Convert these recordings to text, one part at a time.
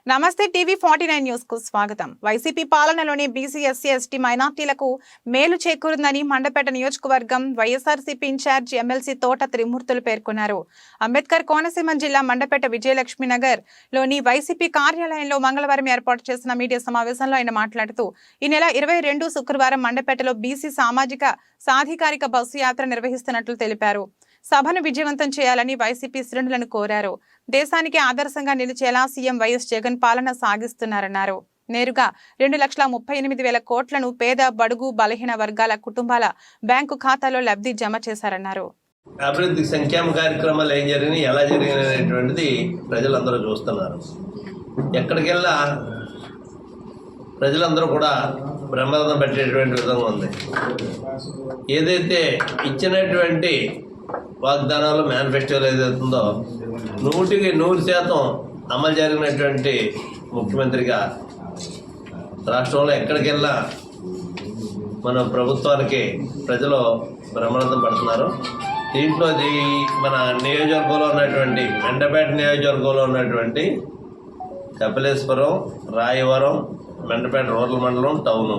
నమస్తే TV 49 news కు స్వాగతం. వైసీపీ పాలనలోని బీసీ ఎస్సీ ఎస్టీ మైనార్టీలకు మేలు చేకూరిందని మండపేట నియోజకవర్గం వైఎస్ఆర్సీపీ ఇన్ఛార్జ్ ఎమ్మెల్సీ తోట త్రిమూర్తులు పేర్కొన్నారు. అంబేద్కర్ కోనసీమ జిల్లా మండపేట విజయలక్ష్మి నగర్ లోని వైసీపీ కార్యాలయంలో మంగళవారం ఏర్పాటు చేసిన మీడియా సమావేశంలో ఆయన మాట్లాడుతూ ఈ నెల 22 శుక్రవారం మండపేటలో బీసీ సామాజిక సాధికారిక బస్సు యాత్ర నిర్వహిస్తున్నట్లు తెలిపారు. సభను విజయవంతం చేయాలని వైసీపీ శ్రేణులను కోరారు. దేశానికి ఆదర్శంగా నిలిచేలా సీఎం వైఎస్ జగన్ పాలన సాగిస్తున్నారన్నారు. నేరుగా 2,38,000 కోట్లను పేద బడుగు బలహీన వర్గాల కుటుంబాల బ్యాంకు ఖాతాలో లబ్ధి జమ చేశారన్నారు. అభివృద్ధి సంక్షేమ కార్యక్రమాలు ఏం జరిగినాయి, ఎలా జరిగినటువంటిది ప్రజలందరూ చూస్తున్నారు. ఎక్కడికెళ్ళా ప్రజలందరూ కూడా బ్రహ్మరథం పెట్టేటువంటి విధంగా ఉంది. ఏదైతే ఇచ్చినటువంటి వాగ్దానాలు మేనిఫెస్టోలో ఏదైతుందో 100% అమలు జరిగినటువంటి ముఖ్యమంత్రిగా రాష్ట్రంలో ఎక్కడికెళ్ళా మన ప్రభుత్వానికి ప్రజలు బ్రహ్మరథం పడుతున్నారు. దీంట్లో మన నియోజకవర్గంలో ఉన్నటువంటి మెండపేట నియోజకవర్గంలో ఉన్నటువంటి కపిలేశ్వరం, రాయవరం, మెండపేట రూరల్ మండలం, టౌను,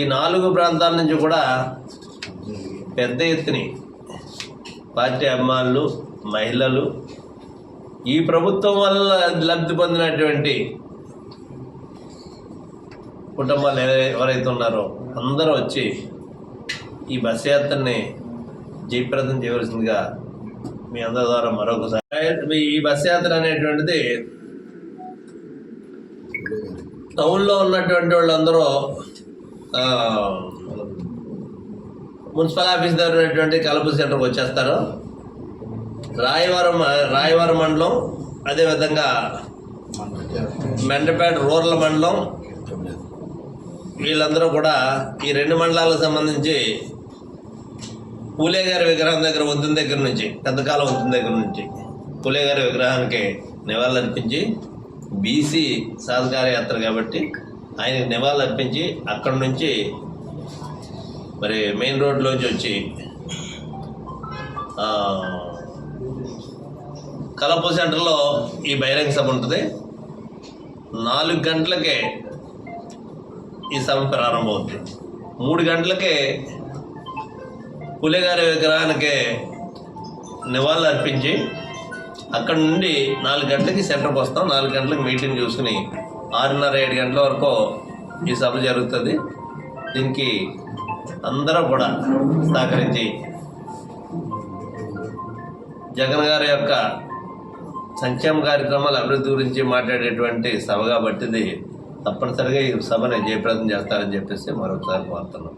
ఈ 4 ప్రాంతాల నుంచి కూడా పెద్ద ఎత్తున పార్టీ అభిమానులు, మహిళలు, ఈ ప్రభుత్వం వల్ల లబ్ధి పొందినటువంటి కుటుంబాలు ఎవరైతే ఉన్నారో అందరూ వచ్చి ఈ బస్ యాత్రని జయప్రదం చేయవలసిందిగా మీ అందరి ద్వారా మరొకసారి. ఈ బస్ యాత్ర అనేటువంటిది టౌన్లో ఉన్నటువంటి వాళ్ళందరూ మున్సిపల్ ఆఫీస్ దగ్గర ఉన్నటువంటి కలుపు సెంటర్కి వచ్చేస్తారు. రాయవరం మండలం, అదేవిధంగా మెండపేట రూరల్ మండలం, వీళ్ళందరూ కూడా ఈ 2 మండలాలకు సంబంధించి పూలే గారి విగ్రహం దగ్గర వంతుని దగ్గర నుంచి, పెద్దకాలం వంతుని దగ్గర నుంచి పూలే గారి విగ్రహానికి నివాళులర్పించి, బీసీ సాధికార యాత్ర కాబట్టి ఆయనకి నివాళులర్పించి అక్కడి నుంచి మరి మెయిన్ రోడ్లోంచి వచ్చి కలప సెంటర్లో ఈ బహిరంగ సభ ఉంటుంది. 4 గంటలకే ఈ సభ ప్రారంభమవుతుంది. 3 గంటలకే పులిగారి విగ్రహానికి నివాళులు అర్పించి అక్కడ నుండి 4 గంటలకి సెంటర్కి వస్తాం. 4 గంటలకు మీటింగ్ చూసుకుని 6:30-7 గంటల వరకు ఈ సభ జరుగుతుంది. దీనికి అందరూ కూడా సహకరించి జగన్ గారి యొక్క సంక్షేమ కార్యక్రమాల అభివృద్ధి గురించి మాట్లాడేటువంటి సభ కాబట్టి తప్పనిసరిగా ఈ సభని జయప్రదం చేస్తారని చెప్పేసి మరొకసారి కోరుతున్నాం.